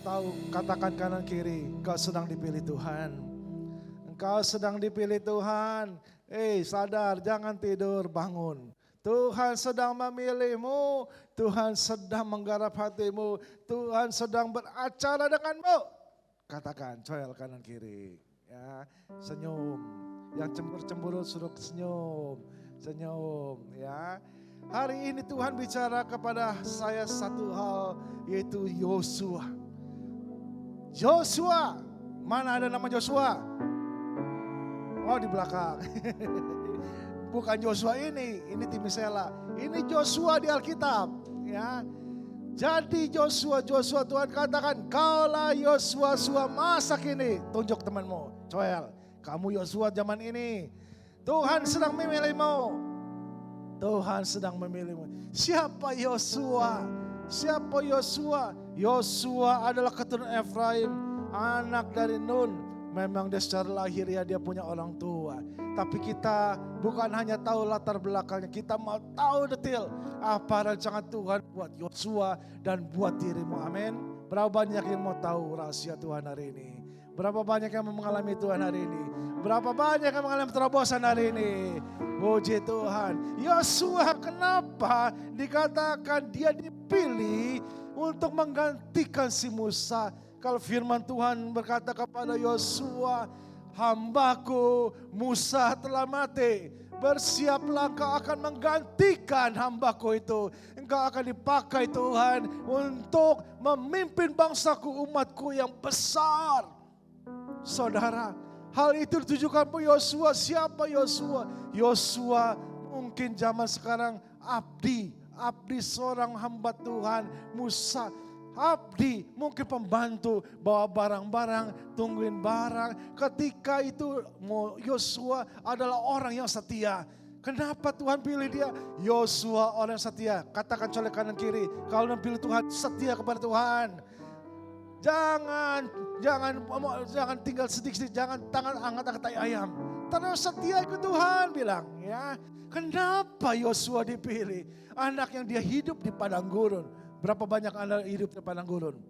tahu, katakan kanan kiri, engkau sedang dipilih Tuhan. Engkau sedang dipilih Tuhan. Sadar, jangan tidur, bangun. Tuhan sedang memilihmu, Tuhan sedang menggarap hatimu, Tuhan sedang beracara denganmu. Katakan, coel kanan kiri. Ya, senyum. Yang cemburu-cemburu suruh senyum. Senyum, ya. Hari ini Tuhan bicara kepada saya satu hal, yaitu Yosua. Yosua, mana ada nama Yosua? Oh, di belakang. Bukan Yosua ini Timisela. Ini Yosua di Alkitab, ya. Jadi Yosua Tuhan katakan, kaulah Yosua masa kini. Tunjuk temanmu, Coel, kamu Yosua zaman ini. Tuhan sedang memilihmu. Tuhan sedang memilihmu. Siapa Yosua? Siapa Yosua? Yosua adalah keturunan Efraim, anak dari Nun. Memang dia secara lahiriah dia punya orang tua. Tapi kita bukan hanya tahu latar belakangnya, kita mau tahu detail apa rancangan Tuhan buat Yosua dan buat dirimu. Amin. Berapa banyak yang mau tahu rahasia Tuhan hari ini? Berapa banyak yang mengalami Tuhan hari ini? Berapa banyak yang mengalami terobosan hari ini? Puji Tuhan. Yosua kenapa dikatakan dia dipilih untuk menggantikan si Musa? Kalau firman Tuhan berkata kepada Yosua, hambaku Musa telah mati. Bersiaplah, engkau akan menggantikan hambaku itu. Engkau akan dipakai Tuhan untuk memimpin bangsaku, umatku yang besar. Saudara, hal itu ditujukan pada Yosua. Siapa Yosua? Yosua mungkin zaman sekarang abdi seorang hamba Tuhan. Musa abdi, mungkin pembantu, bawa barang-barang, tungguin barang. Ketika itu Yosua adalah orang yang setia. Kenapa Tuhan pilih dia? Yosua orang yang setia. Katakan colek kanan kiri, kalau pilih Tuhan setia kepada Tuhan. Jangan tinggal sedikit, jangan tangan angkat-angkat tai ayam. Terus setia ikut Tuhan bilang, ya. Kenapa Yosua dipilih? Anak yang dia hidup di padang gurun. Berapa banyak anak hidup di padang gurun?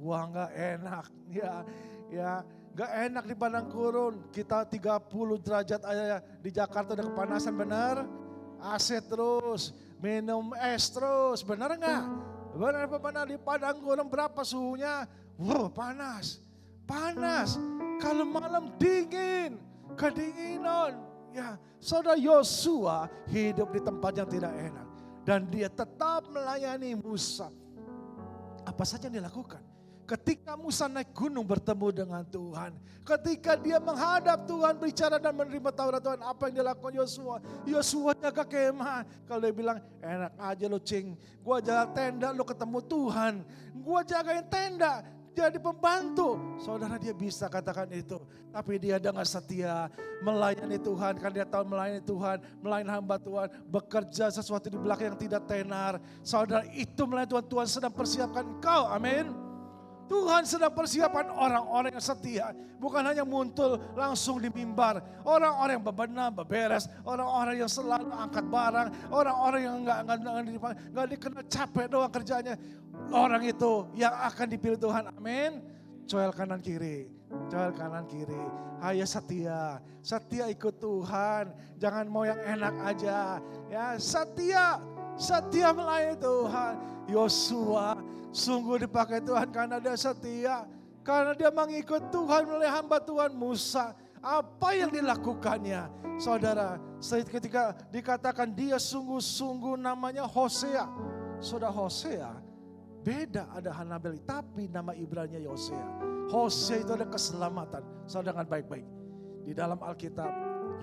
Wah, enggak enak. Ya, enggak enak di padang gurun. Kita 30 derajat aja di Jakarta udah kepanasan, benar? AC terus, minum es terus, benar enggak? Benar di padang gurun berapa suhunya? Wah, panas. Kalau malam dingin, kedinginan. Ya, saudara Yosua hidup di tempat yang tidak enak. Dan dia tetap melayani Musa. Apa saja yang dilakukan? Ketika Musa naik gunung bertemu dengan Tuhan. Ketika dia menghadap Tuhan, bicara dan menerima Taurat Tuhan. Apa yang dilakukan Yosua? Yosua jaga kemah. Kalau dia bilang, enak aja lo cing. Gua jaga tenda, lo ketemu Tuhan. Gua jagain tenda. Jadi pembantu. Saudara, dia bisa katakan itu. Tapi dia dengan setia melayani Tuhan. Karena dia tahu melayani Tuhan, melayani hamba Tuhan. Bekerja sesuatu di belakang yang tidak tenar. Saudara, itu melayani Tuhan. Tuhan sedang persiapkan engkau. Amin. Tuhan sedang persiapkan orang-orang yang setia. Bukan hanya muncul langsung di mimbar. Orang-orang yang bebenah, beberes. Orang-orang yang selalu angkat barang. Orang-orang yang gak dikenal capek doang kerjanya. Orang itu yang akan dipilih Tuhan. Amin. Coel kanan kiri. Coel kanan kiri. Ayo setia. Setia ikut Tuhan. Jangan mau yang enak aja. Ya, setia. Setia melayani Tuhan. Yosua sungguh dipakai Tuhan karena dia setia. Karena dia mengikut Tuhan melalui hamba Tuhan Musa. Apa yang dilakukannya? Saudara, ketika dikatakan dia sungguh-sungguh namanya Hosea. Saudara, Hosea beda, ada Hanabeli, tapi nama Ibrani Hosea. Hosea itu ada keselamatan. Saudara, dengar baik-baik. Di dalam Alkitab,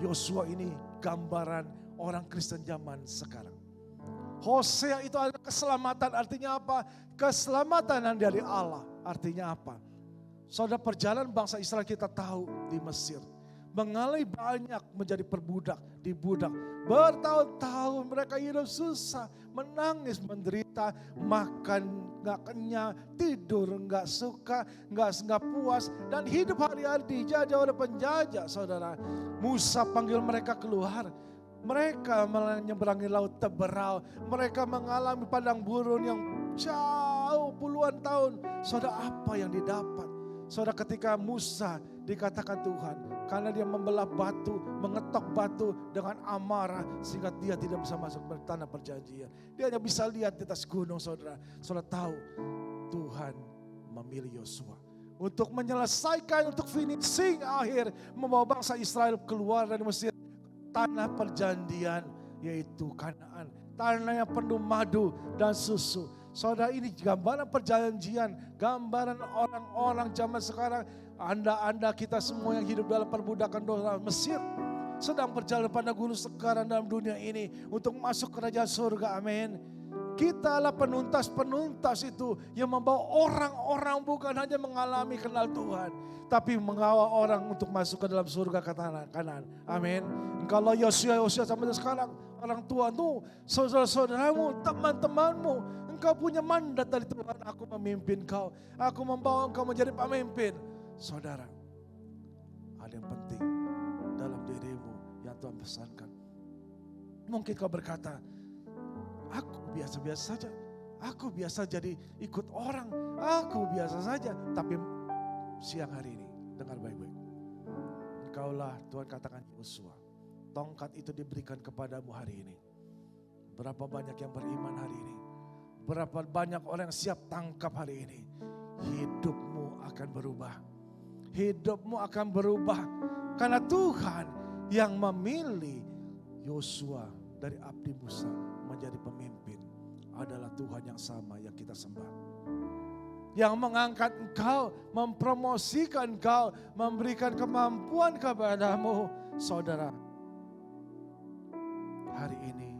Yosua ini gambaran orang Kristen zaman sekarang. Hosea itu ada keselamatan, artinya apa? Keselamatan yang dari Allah, artinya apa? Saudara, perjalanan bangsa Israel kita tahu di Mesir. Mengalami banyak menjadi perbudak, dibudak. Bertahun-tahun mereka hidup susah, menangis, menderita, makan gak kenyang, tidur gak suka, gak puas. Dan hidup hari-hari dijajah oleh penjajah, saudara. Musa panggil mereka keluar. Mereka menyeberangi laut Teberau. Mereka mengalami padang gurun yang jauh tahu, puluhan tahun. Saudara, apa yang didapat? Saudara, ketika Musa dikatakan Tuhan, karena dia membelah batu, mengetok batu dengan amarah, sehingga dia tidak bisa masuk ke tanah perjanjian. Dia hanya bisa lihat di atas gunung, saudara. Saudara tahu, Tuhan memilih Yosua untuk menyelesaikan, untuk finishing akhir, membawa bangsa Israel keluar dari Mesir, tanah perjanjian, yaitu Kanaan. Tanah yang penuh madu dan susu. Saudara, ini gambaran perjanjian, gambaran orang-orang zaman sekarang. Anda kita semua yang hidup dalam perbudakan dosa Mesir sedang berjalan pada gunung sekarang dalam dunia ini untuk masuk kerajaan surga. Amin. Kita adalah penuntas itu yang membawa orang-orang bukan hanya mengalami kenal Tuhan, tapi mengawal orang untuk masuk ke dalam surga Kanaan. Amin. Kalau Yosua sampai sekarang, orang tuamu, saudara-saudaramu, teman-temanmu, engkau punya mandat dari Tuhan. Aku memimpin kau, aku membawa engkau menjadi pemimpin. Saudara, ada yang penting dalam dirimu yang Tuhan pesankan. Mungkin kau berkata, aku biasa-biasa saja, aku biasa jadi ikut orang, aku biasa saja. Tapi siang hari ini, dengar baik-baik. Engkaulah, Tuhan katakan Yosua, tongkat itu diberikan kepadamu hari ini. Berapa banyak yang beriman hari ini? Berapa banyak orang yang siap tangkap hari ini? Hidupmu akan berubah. Hidupmu akan berubah. Karena Tuhan yang memilih Yosua dari abdi Musa menjadi pemimpin adalah Tuhan yang sama yang kita sembah. Yang mengangkat engkau, mempromosikan engkau, memberikan kemampuan kepadamu. Saudara, hari ini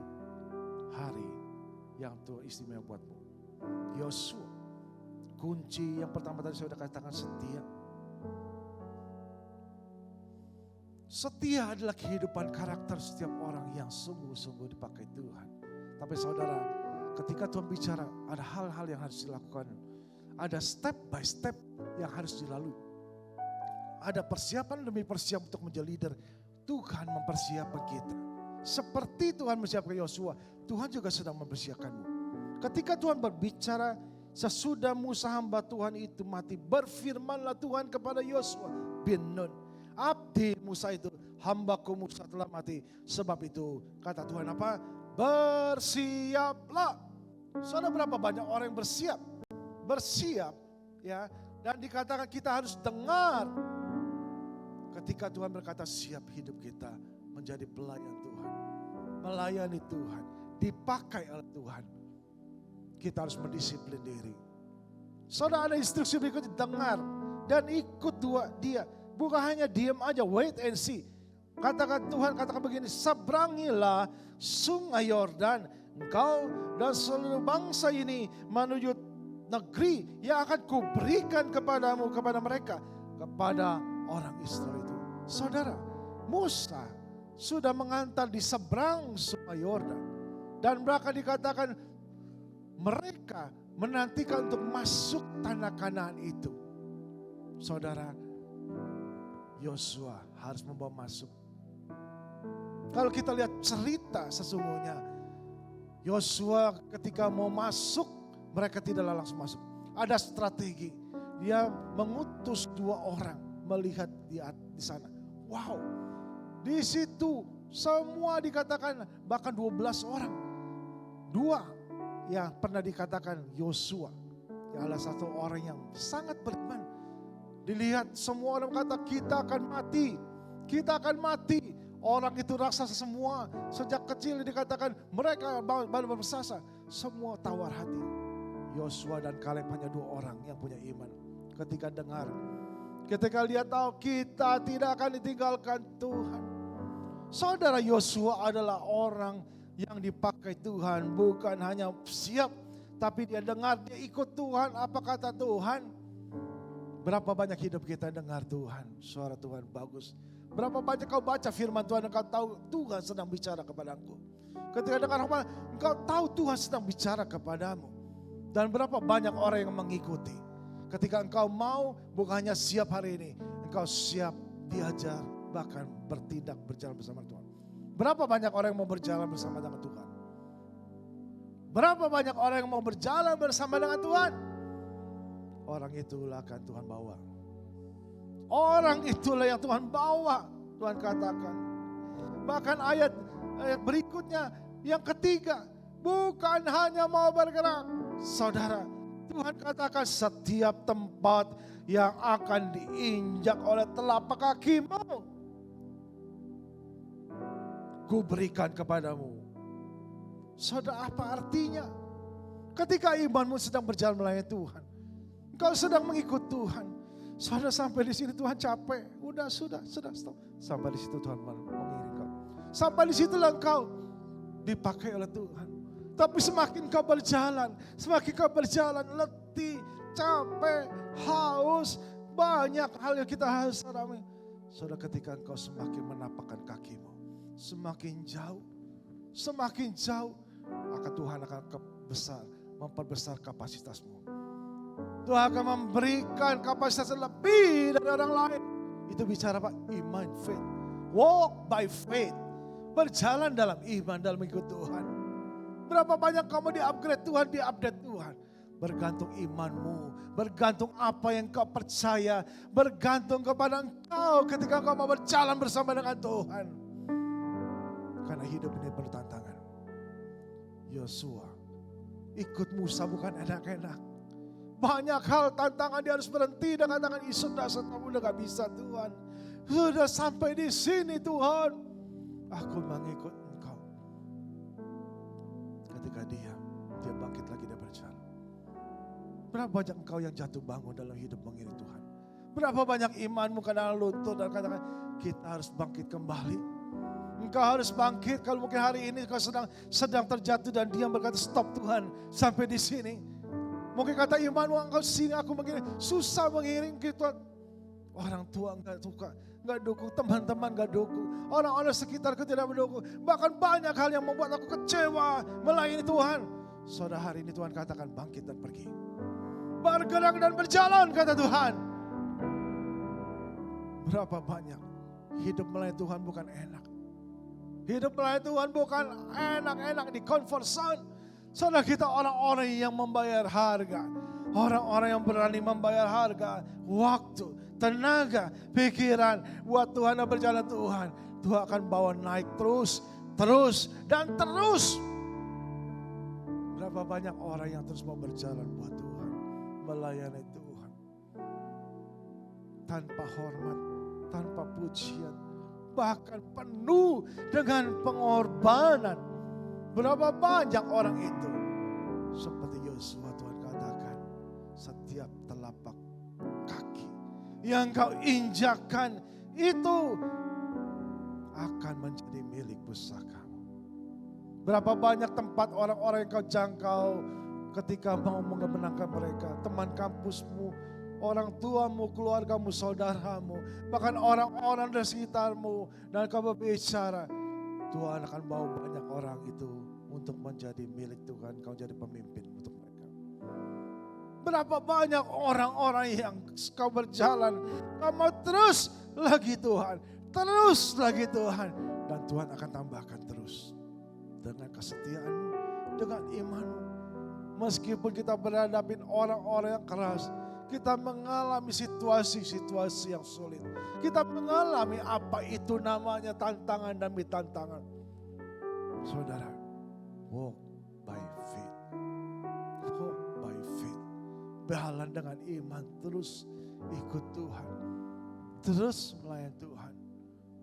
hari yang Tuhan istimewa buatmu. Yosua, kunci yang pertama tadi saya sudah katakan setia. Setia adalah kehidupan karakter setiap orang yang sungguh-sungguh dipakai Tuhan. Tapi saudara, ketika Tuhan bicara, ada hal-hal yang harus dilakukan. Ada step by step yang harus dilalui. Ada persiapan demi persiapan untuk menjadi leader. Tuhan mempersiapkan kita. Seperti Tuhan mempersiapkan Yosua, Tuhan juga sedang mempersiapkanmu. Ketika Tuhan berbicara, sesudah Musa hamba Tuhan itu mati, berfirmanlah Tuhan kepada Yosua bin Nun, abdi Musa itu, hambaku Musa telah mati. Sebab itu kata Tuhan apa? Bersiaplah. Saudara, berapa banyak orang yang bersiap? Bersiap ya. Dan dikatakan kita harus dengar. Ketika Tuhan berkata siap, hidup kita menjadi pelayan Tuhan. Melayani Tuhan. Dipakai oleh Tuhan. Kita harus mendisiplin diri. Saudara, ada instruksi berikutnya, dengar dan ikut dia. Bukan hanya diam aja, wait and see. Katakan Tuhan, katakan begini, sebrangilah sungai Yordan, engkau dan seluruh bangsa ini menuju negeri yang akan kuberikan kepadamu, kepada mereka, kepada orang Israel itu. Saudara, Musa sudah mengantar di seberang sungai Yordan. Dan mereka dikatakan mereka menantikan untuk masuk tanah Kanaan itu. Saudara, Yosua harus membawa masuk. Kalau kita lihat cerita sesungguhnya, Yosua ketika mau masuk, mereka tidaklah langsung masuk. Ada strategi. Dia mengutus 2 orang melihat di sana. Wow, di situ semua dikatakan bahkan 12 orang. 2 yang pernah dikatakan Yosua, yang adalah satu orang yang sangat beriman. Dilihat semua orang kata kita akan mati. Kita akan mati. Orang itu raksasa semua. Sejak kecil dikatakan mereka baru bersasa. Semua tawar hati. Yosua dan Kaleb hanya 2 orang yang punya iman. Ketika dengar. Ketika lihat tahu kita tidak akan ditinggalkan Tuhan. Saudara, Yosua adalah orang yang dipakai Tuhan. Bukan hanya siap. Tapi dia dengar, dia ikut Tuhan. Apa kata Tuhan? Berapa banyak hidup kita dengar Tuhan, suara Tuhan bagus. Berapa banyak kau baca firman Tuhan dan kau tahu Tuhan sedang bicara kepadaku. Ketika dengar firman, engkau tahu Tuhan sedang bicara kepadamu. Dan berapa banyak orang yang mengikuti. Ketika engkau mau, bukan hanya siap hari ini, engkau siap diajar, bahkan bertindak berjalan bersama Tuhan. Berapa banyak orang yang mau berjalan bersama dengan Tuhan? Berapa banyak orang yang mau berjalan bersama dengan Tuhan? Orang itulah akan Tuhan bawa. Orang itulah yang Tuhan bawa. Tuhan katakan. Bahkan ayat berikutnya yang ketiga. Bukan hanya mau bergerak. Saudara, Tuhan katakan setiap tempat yang akan diinjak oleh telapak kakimu, ku berikan kepadamu. Saudara, apa artinya? Ketika imanmu sedang berjalan melayani Tuhan, engkau sedang mengikut Tuhan. Saudara, sampai di sini Tuhan capek. Sudah, stop. Sampai di situ Tuhan mengiring kau. Sampai di situlah engkau dipakai oleh Tuhan. Tapi semakin kau berjalan, letih, capek, haus, banyak hal yang kita harus alami. Saudara, ketika engkau semakin menapakkan kakimu, semakin jauh, maka Tuhan akan memperbesar kapasitasmu. Tuhan akan memberikan kapasitas lebih dari orang lain. Itu bicara Pak, iman, faith. Walk by faith. Berjalan dalam iman, dalam ikut Tuhan. Berapa banyak kamu di-upgrade Tuhan, di-update Tuhan. Bergantung imanmu, bergantung apa yang kau percaya, bergantung kepada engkau ketika kau mau berjalan bersama dengan Tuhan. Karena hidup ini bertantangan. Yosua ikut Musa bukan enak-enak. Banyak hal tantangan, dia harus berhenti dan katakan, sudah gak bisa Tuhan. Sudah sampai di sini Tuhan. Aku mengikut engkau. Ketika dia bangkit lagi, dia berjalan. Berapa banyak engkau yang jatuh bangun dalam hidup mengiring Tuhan. Berapa banyak imanmu kadang luntur dan katakan, kita harus bangkit kembali. Engkau harus bangkit. Kalau mungkin hari ini kau sedang terjatuh dan dia berkata, stop Tuhan, sampai di sini. Mungkin kata imanmu, engkau sini, aku mengiring, susah mengiring kita. Orang tua enggak suka, enggak dukung, teman-teman enggak dukung, orang-orang sekitarku tidak mendukung. Bahkan banyak hal yang membuat aku kecewa melayani Tuhan. Saudara, hari ini Tuhan katakan bangkit dan pergi. Bergerak dan berjalan, kata Tuhan. Berapa banyak hidup melayani Tuhan bukan enak. Hidup melayani Tuhan bukan enak-enak di comfort zone. Saudara, kita orang-orang yang membayar harga. Orang-orang yang berani membayar harga. Waktu, tenaga, pikiran. Buat Tuhan dan berjalan Tuhan. Tuhan akan bawa naik terus, dan terus. Berapa banyak orang yang terus mau berjalan buat Tuhan. Melayani Tuhan. Tanpa hormat, tanpa pujian. Bahkan penuh dengan pengorbanan. Berapa banyak orang itu. Seperti Yosua, Tuhan katakan, setiap telapak kaki yang kau injakkan itu akan menjadi milik pusakamu. Berapa banyak tempat orang-orang yang kau jangkau ketika mau mengenangkan mereka. Teman kampusmu, orang tuamu, keluargamu, saudaramu, bahkan orang-orang di sekitarmu. Dan kau berbicara, Tuhan akan bawa banyak orang itu untuk menjadi milik Tuhan. Kau jadi pemimpin untuk mereka. Berapa banyak orang-orang yang kau berjalan, kau mau terus lagi Tuhan. Terus lagi Tuhan. Dan Tuhan akan tambahkan terus. Dengan kesetiaanmu, dengan imanmu. Meskipun kita berhadapin orang-orang yang keras. Kita mengalami situasi-situasi yang sulit. Kita mengalami apa itu namanya tantangan demi tantangan. Saudara, walk by faith. Walk by faith. Berjalan dengan iman, terus ikut Tuhan. Terus melayani Tuhan.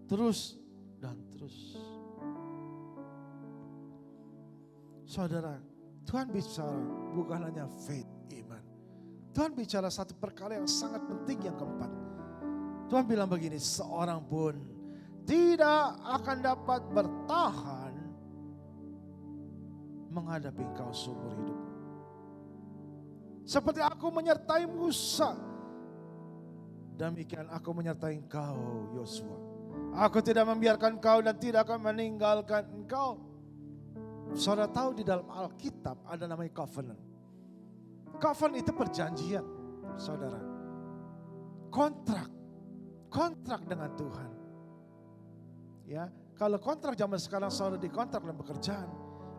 Terus dan terus. Saudara, Tuhan bicara bukan hanya faith, iman. Tuhan bicara satu perkara yang sangat penting yang keempat. Tuhan bilang begini, seorang pun tidak akan dapat bertahan menghadapi engkau seumur hidup. Seperti aku menyertai Musa, demikian aku menyertai engkau Yosua. Aku tidak membiarkan engkau dan tidak akan meninggalkan engkau. Saudara tahu di dalam Alkitab ada namanya covenant. Covenant itu perjanjian, saudara. Kontrak dengan Tuhan. Ya, kalau kontrak zaman sekarang saudara dikontrak dalam pekerjaan,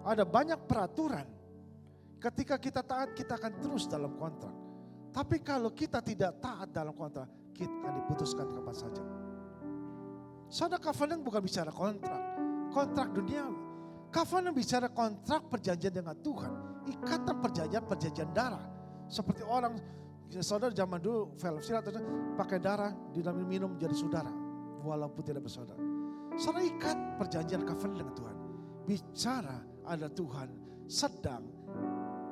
ada banyak peraturan Ketika kita taat, kita akan terus dalam kontrak. Tapi kalau kita tidak taat dalam kontrak, kita akan diputuskan kapan saja. Saudara, covenant bukan bicara kontrak duniawi. Covenant bicara kontrak perjanjian dengan Tuhan. Ikatan perjanjian darah. Seperti orang, saudara zaman dulu fellowship pakai darah di dalam minum menjadi saudara. Walaupun tidak bersaudara. Saudara, ikat perjanjian covenant dengan Tuhan. Bicara ada Tuhan sedang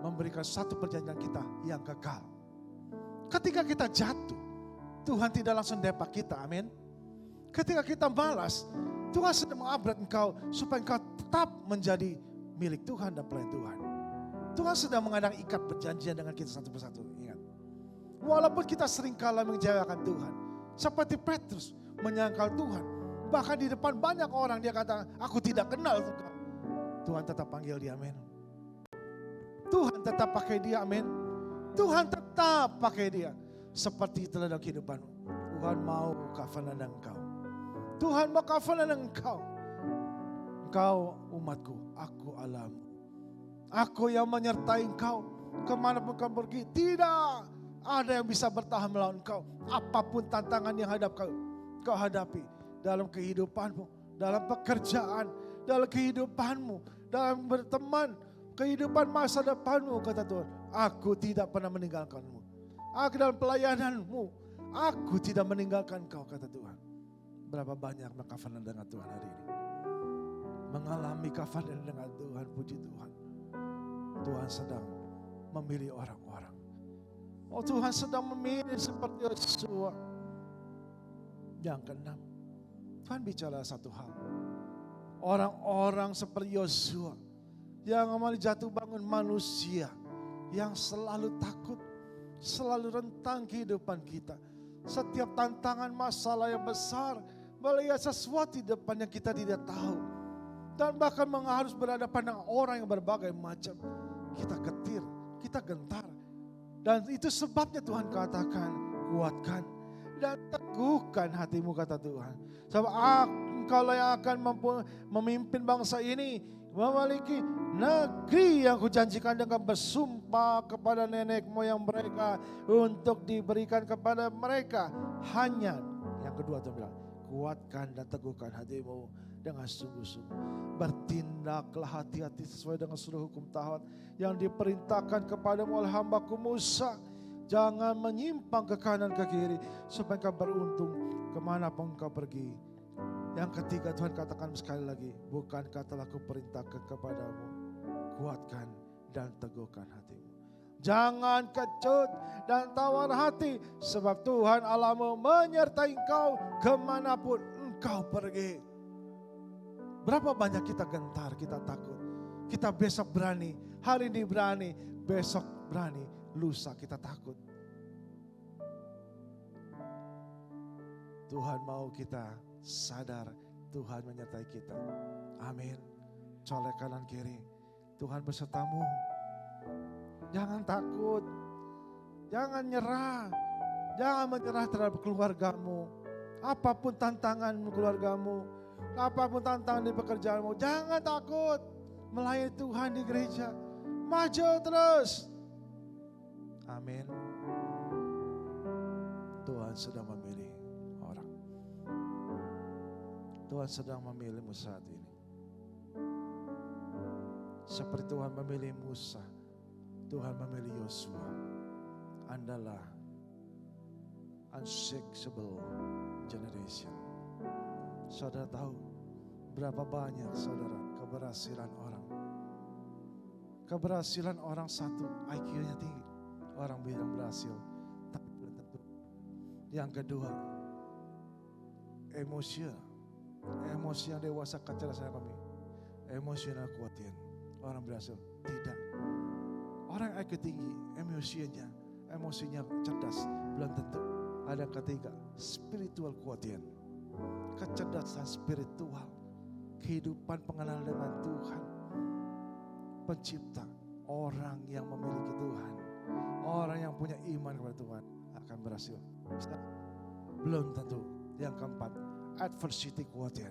memberikan satu perjanjian kita yang kekal. Ketika kita jatuh, Tuhan tidak langsung depak kita, amin. Ketika kita malas, Tuhan sedang mengupgrade engkau supaya engkau tetap menjadi milik Tuhan dan pelayan Tuhan. Tuhan sedang mengadakan ikat perjanjian dengan kita satu persatu, ingat. Walaupun kita seringkali mengecewakan Tuhan, seperti Petrus menyangkal Tuhan. Bahkan di depan banyak orang dia kata, aku tidak kenal engkau. Tuhan tetap panggil dia, amin. Tuhan tetap pakai dia, amin. Tuhan tetap pakai dia. Seperti itulah dalam kehidupanmu. Tuhan mau covenant dengan engkau. Tuhan mau covenant dengan engkau. Engkau umatku, aku Allahmu. Aku yang menyertai engkau. Kemanapun kau pergi, tidak ada yang bisa bertahan melawan engkau. Apapun tantangan yang kau hadapi. Dalam kehidupanmu, dalam pekerjaan, dalam kehidupanmu, dalam berteman, kehidupan masa depanmu, kata Tuhan. Aku tidak pernah meninggalkanmu. Aku dalam pelayananmu, aku tidak meninggalkan kau, kata Tuhan. Berapa banyak covenant dengan Tuhan hari ini. Mengalami covenant dengan Tuhan, puji Tuhan. Tuhan sedang memilih orang-orang. Oh, Tuhan sedang memilih seperti Yosua. Yang keenam, Tuhan bicara satu hal. Orang-orang seperti Yosua yang kembali jatuh bangun manusia yang selalu takut, selalu rentang kehidupan kita. Setiap tantangan masalah yang besar, melihat sesuatu di depan yang kita tidak tahu. Dan bahkan harus berhadapan dengan orang yang berbagai macam. Kita getir, kita gentar. Dan itu sebabnya Tuhan katakan, kuatkan dan teguhkan hatimu, kata Tuhan. Sebab engkau yang akan memimpin bangsa ini, memiliki negeri yang kujanjikan dengan bersumpah kepada nenek moyang mereka untuk diberikan kepada mereka. Hanya yang kedua Tuhan bilang, kuatkan dan teguhkan hatimu dengan sungguh-sungguh. Bertindaklah hati-hati sesuai dengan seluruh hukum Taurat yang diperintahkan kepadamu oleh hambaku Musa. Jangan menyimpang ke kanan ke kiri supaya kau beruntung kemanapun kau pergi. Yang ketiga Tuhan katakan sekali lagi, bukankah telah kuperintahkan kepadamu, kuatkan dan teguhkan hatimu. Jangan kecut dan tawar hati, sebab Tuhan Allahmu menyertai engkau kemanapun engkau pergi. Berapa banyak kita gentar, kita takut. Kita besok berani, hari ini berani, besok berani, lusa kita takut. Tuhan mau kita sadar Tuhan menyertai kita. Amin. Colek kanan kiri. Tuhan besertamu. Jangan takut. Jangan nyerah. Jangan menyerah terhadap keluargamu. Apapun tantangan keluargamu. Apapun tantangan di pekerjaanmu. Jangan takut. Melayani Tuhan di gereja. Maju terus. Amin. Tuhan sedang memilih orang. Tuhan sedang memilihmu saat ini. Seperti Tuhan memilih Musa, Tuhan memilih Yosua. Andalah unshakable generation. Saudara tahu berapa banyak saudara keberhasilan orang. Keberhasilan orang satu IQ-nya tinggi. Orang bilang berhasil, tapi belum tentu. Yang kedua, emosi yang dewasa kecerdasan kami. Emosional kuatin. Orang berhasil, tidak. Orang IQ tinggi, emosinya cerdas, belum tentu. Ada ketiga, spiritual kuatin. Kecerdasan spiritual. Kehidupan pengenalan dengan Tuhan. Pencipta, orang yang memiliki Tuhan. Orang yang punya iman kepada Tuhan akan berhasil. Belum tentu. Yang keempat, adversity quotient.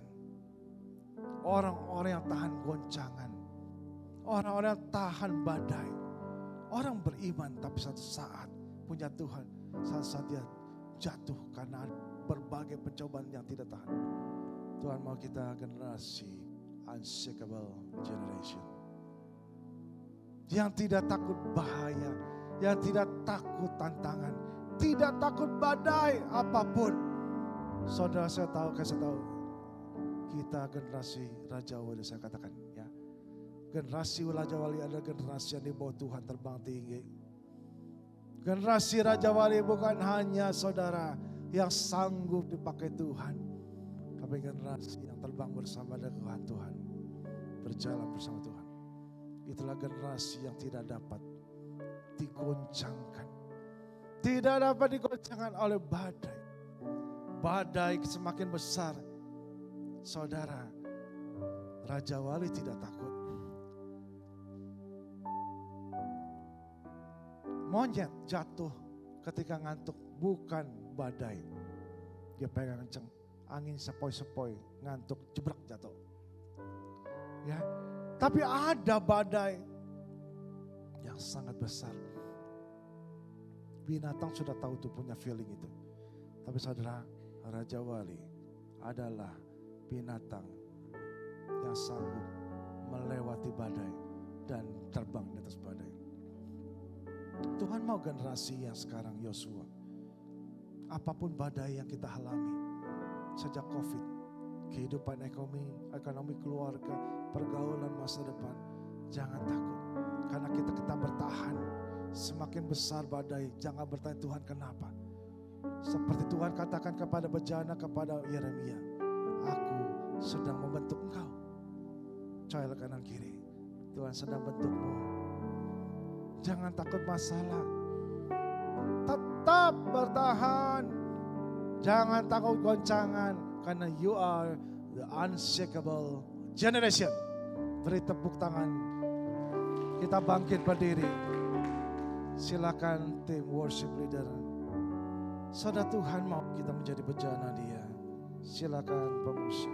Orang-orang yang tahan goncangan. Orang-orang yang tahan badai. Orang beriman tapi satu saat punya Tuhan, saat dia jatuh karena berbagai pencobaan yang tidak tahan. Tuhan mau kita generasi unshakable generation. Yang tidak takut bahaya, yang tidak takut tantangan, tidak takut badai apapun. Saudara saya kasih tahu, kita generasi Raja Wali, saya katakan ya. Generasi Raja Wali adalah generasi yang dibawa Tuhan terbang tinggi. Generasi Raja Wali bukan hanya saudara yang sanggup dipakai Tuhan, tapi generasi yang terbang bersama dengan Tuhan, berjalan bersama Tuhan. Itulah generasi yang tidak dapat digoncangkan. Tidak dapat digoncangkan oleh badai. Badai semakin besar. Saudara, Raja Wali tidak takut. Monyet jatuh ketika ngantuk, bukan badai. Dia pegang kencang, angin sepoi-sepoi, ngantuk, jebrak jatuh. Ya, tapi ada badai yang sangat besar. Binatang sudah tahu tuh, punya feeling itu. Tapi saudara, Raja Wali adalah binatang yang sanggup melewati badai dan terbang di atas badai. Tuhan mau generasi yang sekarang Yosua. Apapun badai yang kita alami sejak COVID, kehidupan ekonomi keluarga, pergaulan masa depan, jangan takut. Karena kita bertahan. Semakin besar badai, jangan bertanya Tuhan kenapa. Seperti Tuhan katakan kepada bejana, kepada Yeremia, aku sedang membentuk engkau. Coel kanan kiri, Tuhan sedang bentukmu. Jangan takut masalah, tetap bertahan. Jangan takut goncangan, karena you are the unshakable generation. Beri tepuk tangan, kita bangkit berdiri. Silakan tim worship leader. Saudara, Tuhan mau kita menjadi bejana Dia. Silakan pemusik.